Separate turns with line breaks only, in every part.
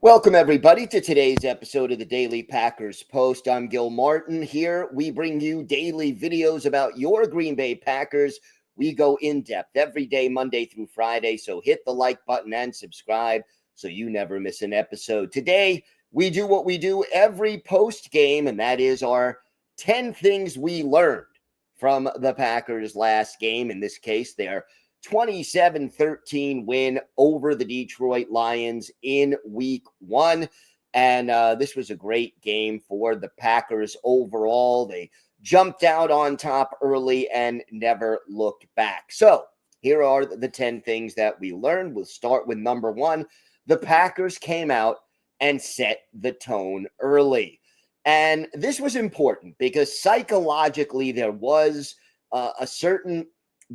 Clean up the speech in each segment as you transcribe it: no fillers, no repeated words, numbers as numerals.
Welcome, everybody, to today's episode of the Daily Packers Post. I'm Gil Martin. Here we bring you daily videos about your Green Bay Packers. We go in depth every day, Monday through Friday. So hit the like button and subscribe so you never miss an episode. Today, we do what we do every post game, and that is our 10 things we learned from the Packers last game. In this case, their 27-13 win over the Detroit Lions in week one. And this was a great game for the Packers overall. They jumped out on top early and never looked back. So here are the 10 things that we learned. We'll start with number one. The Packers came out and set the tone early. And this was important because psychologically there was a certain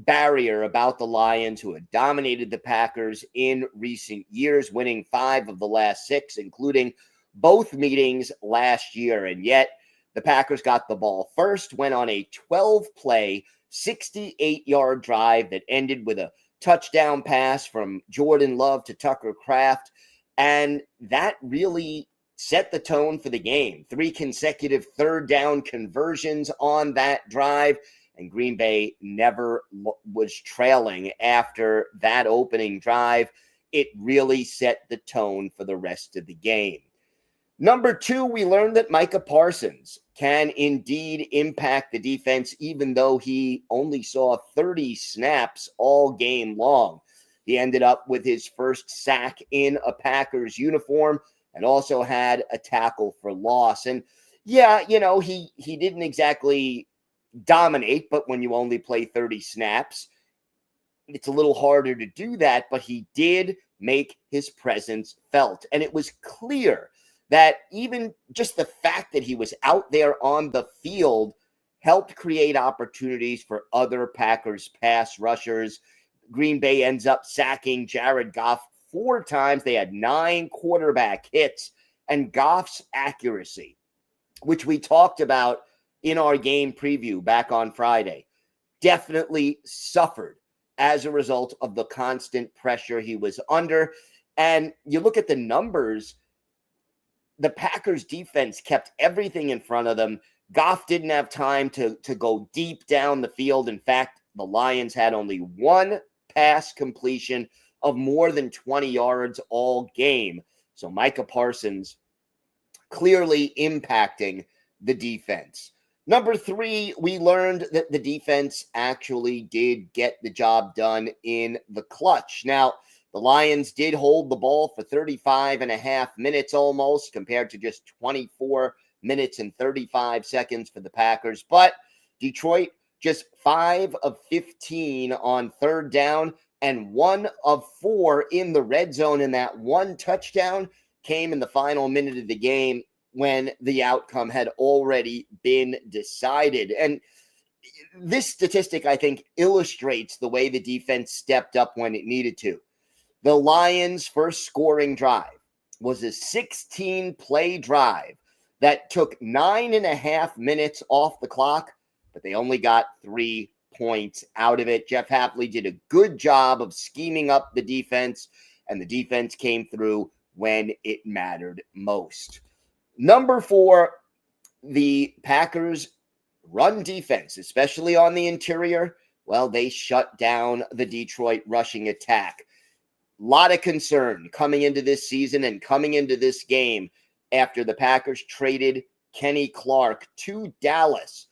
barrier about the Lions, who had dominated the Packers in recent years, winning 5 of the last 6, including both meetings last year. And yet the Packers got the ball first, went on a 12-play, 68-yard drive that ended with a touchdown pass from Jordan Love to Tucker Kraft. And that really set the tone for the game. 3 consecutive third down conversions on that drive. And Green Bay never was trailing after that opening drive. It really set the tone for the rest of the game. Number 2, we learned that Micah Parsons can indeed impact the defense, even though he only saw 30 snaps all game long. He ended up with his first sack in a Packers uniform and also had a tackle for loss. And yeah, he didn't exactly dominate, but when you only play 30 snaps, it's a little harder to do that. But he did make his presence felt. And it was clear that even just the fact that he was out there on the field helped create opportunities for other Packers pass rushers. Green Bay ends up sacking Jared Goff 4 times. They had 9 quarterback hits, and Goff's accuracy, which we talked about in our game preview back on Friday, definitely suffered as a result of the constant pressure he was under. And you look at the numbers, the Packers defense kept everything in front of them. Goff didn't have time to go deep down the field. In fact, the Lions had only 1 pass completion of more than 20 yards all game. So Micah Parsons clearly impacting the defense. Number 3, we learned that the defense actually did get the job done in the clutch. Now, the Lions did hold the ball for 35 and a half minutes almost, compared to just 24 minutes and 35 seconds for the Packers. But Detroit just 5 of 15 on third down and 1 of 4 in the red zone. And that 1 touchdown came in the final minute of the game, when the outcome had already been decided. And this statistic, I think, illustrates the way the defense stepped up when it needed to. The Lions' first scoring drive was a 16-play drive that took 9.5 minutes off the clock, but they only got 3 points out of it. Jeff Hafley did a good job of scheming up the defense, and the defense came through when it mattered most. Number 4, the Packers' run defense, especially on the interior, well, they shut down the Detroit rushing attack. A lot of concern coming into this season and coming into this game after the Packers traded Kenny Clark to Dallas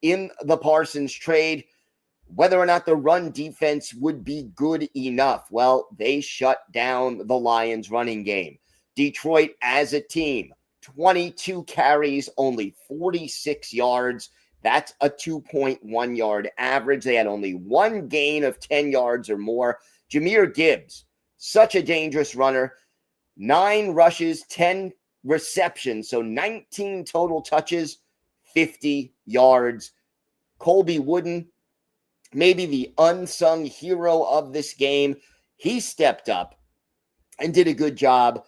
in the Parsons trade, whether or not the run defense would be good enough. Well, they shut down the Lions' running game. Detroit as a team, 22 carries, only 46 yards. That's a 2.1 yard average. They had only 1 gain of 10 yards or more. Jahmyr Gibbs, such a dangerous runner. 9 rushes, 10 receptions, so 19 total touches, 50 yards. Colby Wooden, maybe the unsung hero of this game, he stepped up and did a good job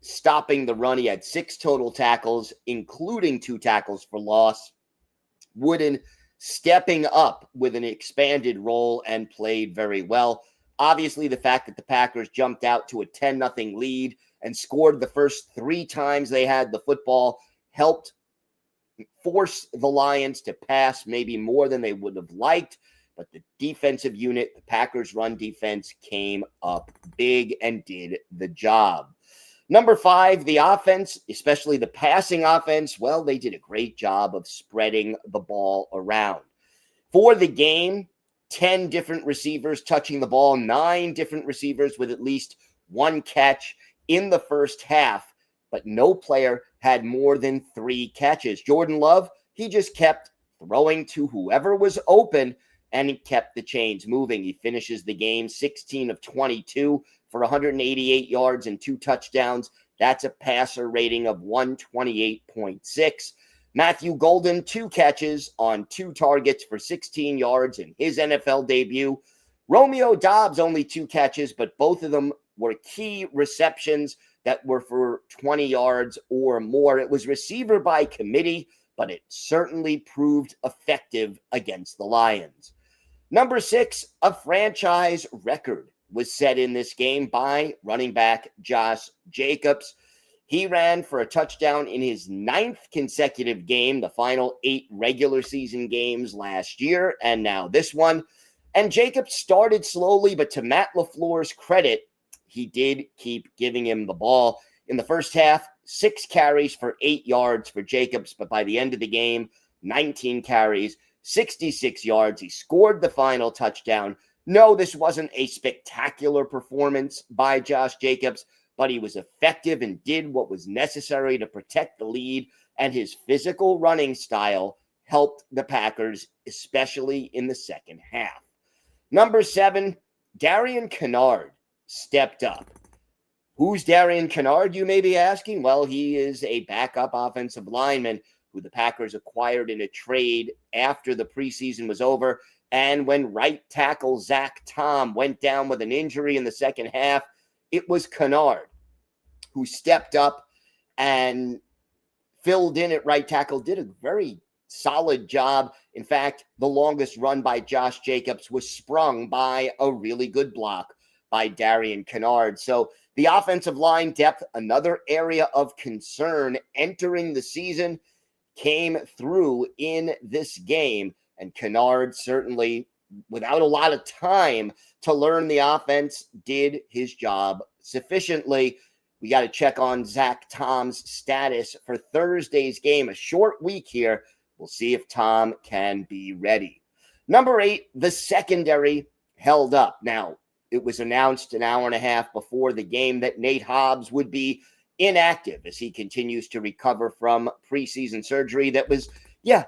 stopping the run. He had 6 total tackles, including 2 tackles for loss. Wooden stepping up with an expanded role and played very well. Obviously, the fact that the Packers jumped out to a 10-0 lead and scored the first 3 times they had the football helped force the Lions to pass maybe more than they would have liked. But the defensive unit, the Packers' run defense, came up big and did the job. Number 5, the offense, especially the passing offense, well, they did a great job of spreading the ball around. For the game, 10 different receivers touching the ball, 9 different receivers with at least 1 catch in the first half, but no player had more than 3 catches. Jordan Love, he just kept throwing to whoever was open, and he kept the chains moving. He finishes the game 16 of 22 for 188 yards and 2 touchdowns. That's a passer rating of 128.6. Matthew Golden, 2 catches on 2 targets for 16 yards in his NFL debut. Romeo Doubs, only 2 catches, but both of them were key receptions that were for 20 yards or more. It was receiver by committee, but it certainly proved effective against the Lions. Number 6, a franchise record was set in this game by running back Josh Jacobs. He ran for a touchdown in his 9th consecutive game, the final 8 regular season games last year, and now this one. And Jacobs started slowly, but to Matt LaFleur's credit, he did keep giving him the ball. In the first half, 6 carries for 8 yards for Jacobs, but by the end of the game, 19 carries, 66 yards. He scored the final touchdown. No, this wasn't a spectacular performance by Josh Jacobs, but he was effective and did what was necessary to protect the lead, and his physical running style helped the Packers, especially in the second half. Number 7, Darian Kinnard stepped up. Who's Darian Kinnard, you may be asking? Well, he is a backup offensive lineman who the Packers acquired in a trade after the preseason was over. And when right tackle Zach Tom went down with an injury in the second half, it was Kinnard who stepped up and filled in at right tackle, did a very solid job. In fact, the longest run by Josh Jacobs was sprung by a really good block by Darian Kinnard. So the offensive line depth, another area of concern entering the season, came through in this game. And Kinnard certainly, without a lot of time to learn the offense, did his job sufficiently. We got to check on Zach Tom's status for Thursday's game. A short week here. We'll see if Tom can be ready. Number 8, the secondary held up. Now, it was announced an hour and a half before the game that Nate Hobbs would be inactive as he continues to recover from preseason surgery that was,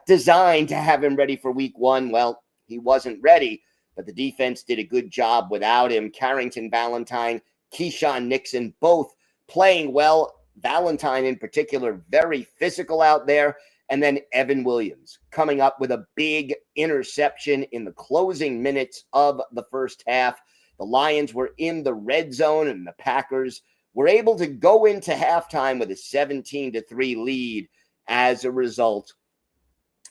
designed to have him ready for week 1. Well, he wasn't ready, but the defense did a good job without him. Carrington Valentine, Keyshawn Nixon, both playing well. Valentine in particular, very physical out there. And then Evan Williams coming up with a big interception in the closing minutes of the first half. The Lions were in the red zone, and the Packers were able to go into halftime with a 17-3 lead as a result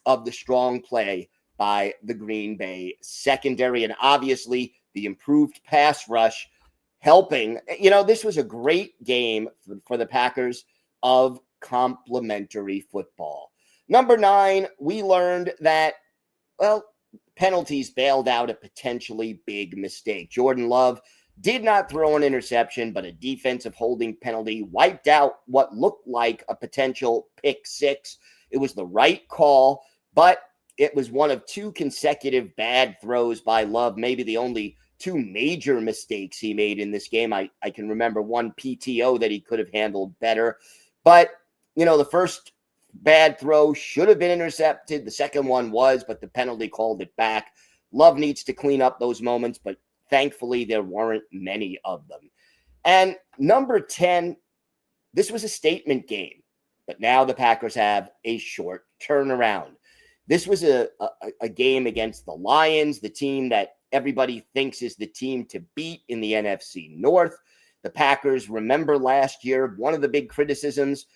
of the strong play by the Green Bay secondary. And obviously, the improved pass rush helping. This was a great game for the Packers of complementary football. Number 9, we learned that, penalties bailed out a potentially big mistake. Jordan Love did not throw an interception, but a defensive holding penalty wiped out what looked like a potential pick 6. It was the right call, but it was one of 2 consecutive bad throws by Love, maybe the only 2 major mistakes he made in this game. I can remember one PTO that he could have handled better. But, the first bad throw should have been intercepted. The second one was, but the penalty called it back. Love needs to clean up those moments, but thankfully there weren't many of them. And number 10, this was a statement game, but now the Packers have a short turnaround. This was a game against the Lions, the team that everybody thinks is the team to beat in the NFC North. The Packers, remember last year, one of the big criticisms,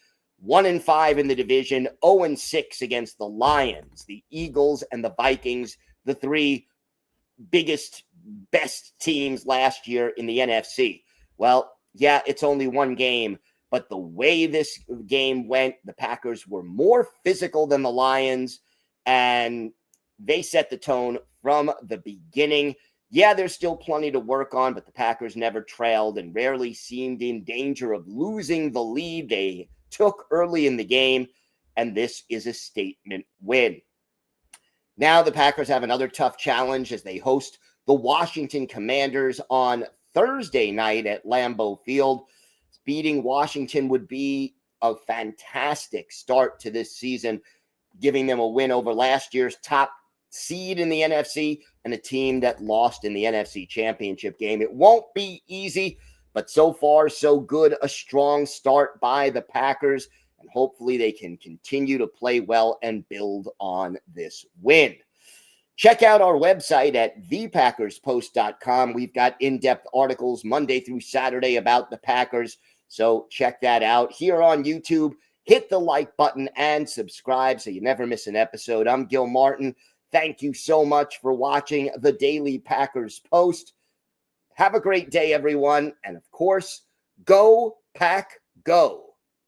1-5 in the division, 0-6 against the Lions, the Eagles, and the Vikings, the 3 biggest best teams last year in the NFC. Well, yeah, it's only one game, but the way this game went, the Packers were more physical than the Lions, and they set the tone from the beginning. Yeah, there's still plenty to work on, but the Packers never trailed and rarely seemed in danger of losing the lead they took early in the game, and this is a statement win. Now the Packers have another tough challenge as they host the Washington Commanders on Thursday night at Lambeau Field. Beating Washington would be a fantastic start to this season, giving them a win over last year's top seed in the NFC and a team that lost in the NFC Championship game. It won't be easy, but so far, so good. A strong start by the Packers, and hopefully they can continue to play well and build on this win. Check out our website at thepackerspost.com. We've got in-depth articles Monday through Saturday about the Packers, so check that out. Here on YouTube, hit the like button and subscribe so you never miss an episode. I'm Gil Martin. Thank you so much for watching the Daily Packers Post. Have a great day, everyone. And of course, go Pack, go.